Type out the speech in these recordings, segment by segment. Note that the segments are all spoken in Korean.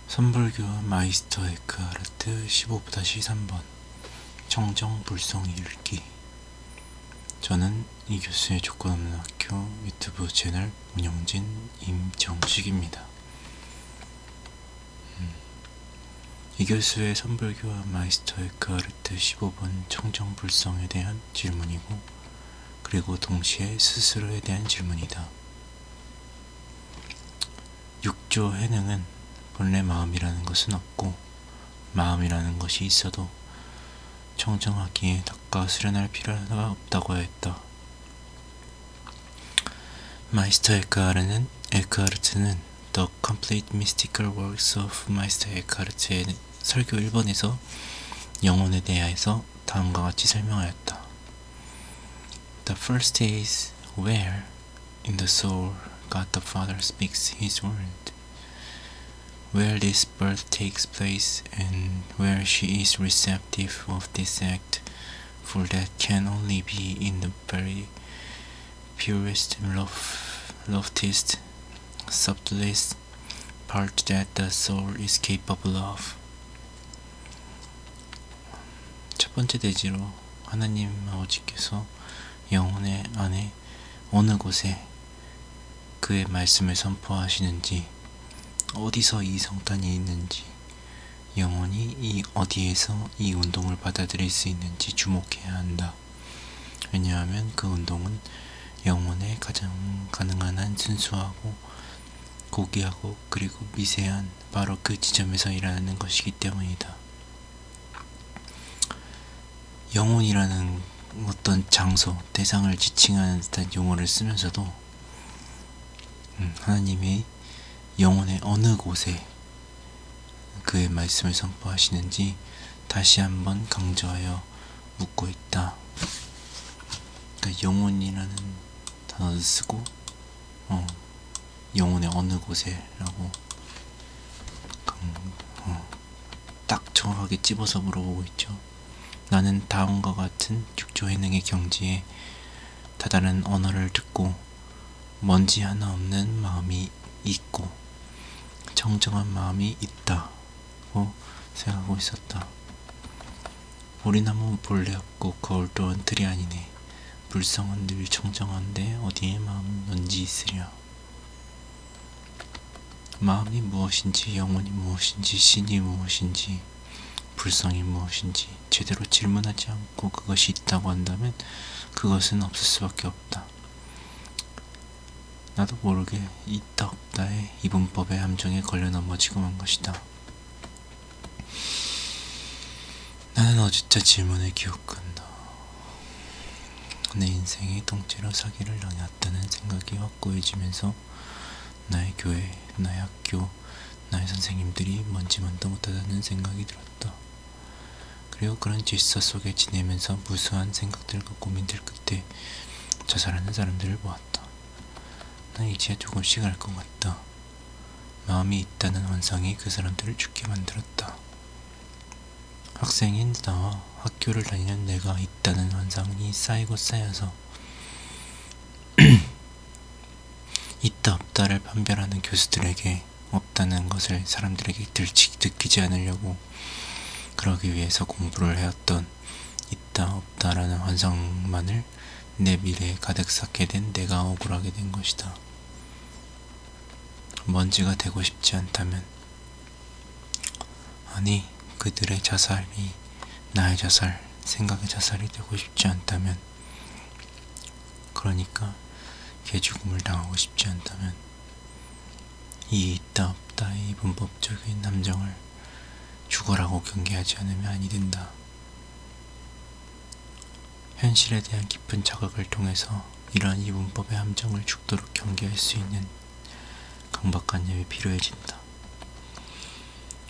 선불교와 마이스터 에크하르트 15-3번 청정불성 읽기. 저는 이 교수의 조건 없는 학교 유튜브 채널 운영진 임정식입니다. 이 교수의 선불교와 마이스터 에크하르트 15번 청정불성에 대한 질문이고, 그리고 동시에 스스로에 대한 질문이다. 육조 해능은 본래 마음이라는 것은 없고, 마음이라는 것이 있어도 청정하기에 닦아 수련할 필요가 없다고 하였다. 마이스터 에크하르트는 The Complete Mystical Works of Meister Eckhart의 설교 1번에서 영혼에 대하여서 다음과 같이 설명하였다. The first is where in the soul God the Father speaks His word, where this birth takes place and where she is receptive of this act, for that can only be in the very purest, loftiest, subtlest part that the soul is capable of. 첫 번째 대지로 하나님 아버지께서 영혼의 안에 어느 곳에 그의 말씀을 선포하시는지, 어디서 이 성탄이 있는지, 영혼이 이 어디에서 이 운동을 받아들일 수 있는지 주목해야 한다. 왜냐하면 그 운동은 영혼의 가장 가능한 한 순수하고 고귀하고 그리고 미세한 바로 그 지점에서 일어나는 것이기 때문이다. 영혼이라는 어떤 장소, 대상을 지칭하는 듯한 용어를 쓰면서도 하나님이 영혼의 어느 곳에 그의 말씀을 선포하시는지 다시 한번 강조하여 묻고 있다. 그러니까 영혼이라는 단어를 쓰고 영혼의 어느 곳에 라고 딱 정확하게 찝어서 물어보고 있죠. 나는 다음과 같은 육조해능의 경지에 다다른 언어를 듣고 먼지 하나 없는 마음이 있고 청정한 마음이 있다고 생각하고 있었다. 오리나무는 본래 없고 거울 또한 틀이 아니네. 불성은 늘 청정한데 어디에 마음은 뭔지 있으랴. 마음이 무엇인지, 영혼이 무엇인지, 신이 무엇인지, 불성이 무엇인지 제대로 질문하지 않고 그것이 있다고 한다면 그것은 없을 수밖에 없다. 나도 모르게 있다 없다의 이분법의 함정에 걸려 넘어지고 만 것이다. 나는 어제자 질문을 기억한다. 내 인생이 통째로 사기를 당했다는 생각이 확고해지면서 나의 교회, 나의 학교, 나의 선생님들이 뭔지만도 못하다는 생각이 들었다. 그리고 그런 질서 속에 지내면서 무수한 생각들과 고민들 끝에 자살하는 사람들을 보았다. 난 이제 조금씩 알 것 같다. 마음이 있다는 환상이 그 사람들을 죽게 만들었다. 학생인 나와 학교를 다니는 내가 있다는 환상이 쌓이고 쌓여서 있다 없다를 판별하는 교수들에게 없다는 것을 사람들에게 들키지 않으려고 그러기 위해서 공부를 해왔던 있다 없다라는 환상만을 내 미래에 가득 쌓게 된 내가 억울하게 된 것이다. 먼지가 되고 싶지 않다면, 아니 그들의 자살이 나의 자살, 생각의 자살이 되고 싶지 않다면, 그러니까 개죽음을 당하고 싶지 않다면 이 있다 없다의 이분법적인 함정을 죽어라고 경계하지 않으면 아니 된다. 현실에 대한 깊은 자각을 통해서 이러한 이분법의 함정을 죽도록 경계할 수 있는 강박관념이 필요해진다.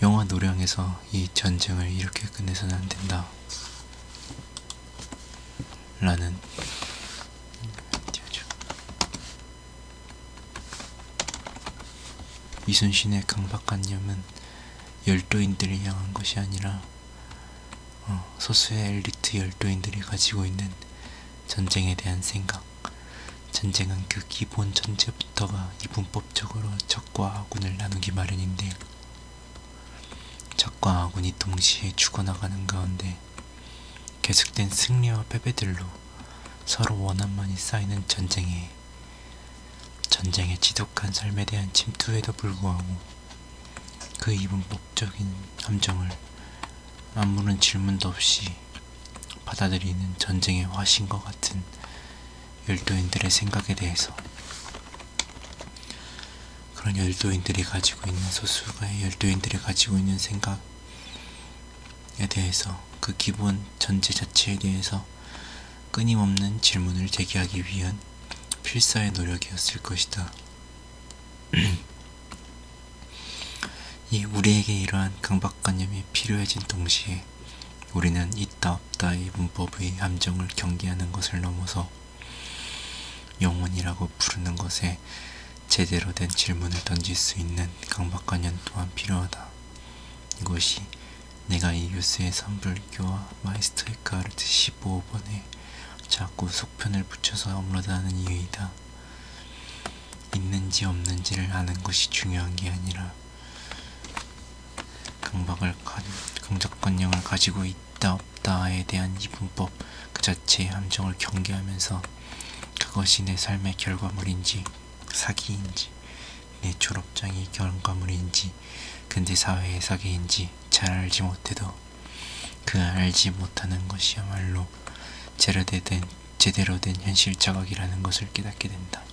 영화 노령에서 이 전쟁을 이렇게 끝내서는 안 된다 라는 이순신의 강박관념은 열도인들이 향한 것이 아니라 소수의 엘리트 열도인들이 가지고 있는 전쟁에 대한 생각, 전쟁은 그 기본 전제부터가 이분법적으로 적과 아군을 나누기 마련인데, 적과 아군이 동시에 죽어나가는 가운데 계속된 승리와 패배들로 서로 원한만이 쌓이는 전쟁에 지독한 삶에 대한 침투에도 불구하고 그 이분법적인 함정을 아무런 질문도 없이 받아들이는 전쟁의 화신과 같은 열도인들의 생각에 대해서, 그런 열도인들이 가지고 있는 소수가의 열도인들이 가지고 있는 생각에 대해서, 그 기본 전제 자체에 대해서 끊임없는 질문을 제기하기 위한 필사의 노력이었을 것이다. 우리에게 이러한 강박관념이 필요해진 동시에 우리는 있다 없다의 문법의 함정을 경계하는 것을 넘어서 영혼이라고 부르는 것에 제대로 된 질문을 던질 수 있는 강박관념 또한 필요하다. 이것이 내가 이 유스의 선불교와 마이스터 에크하르트 15번에 자꾸 속편을 붙여서 업로드하는 이유이다. 있는지 없는지를 아는 것이 중요한 게 아니라 강박관념을 가지고 있다 없다에 대한 이분법 그 자체의 함정을 경계하면서 그것이 내 삶의 결과물인지 사기인지 내 졸업장이 결과물인지 근대 사회의 사기인지 잘 알지 못해도 그 알지 못하는 것이야말로 제대로 된 현실 자각이라는 것을 깨닫게 된다.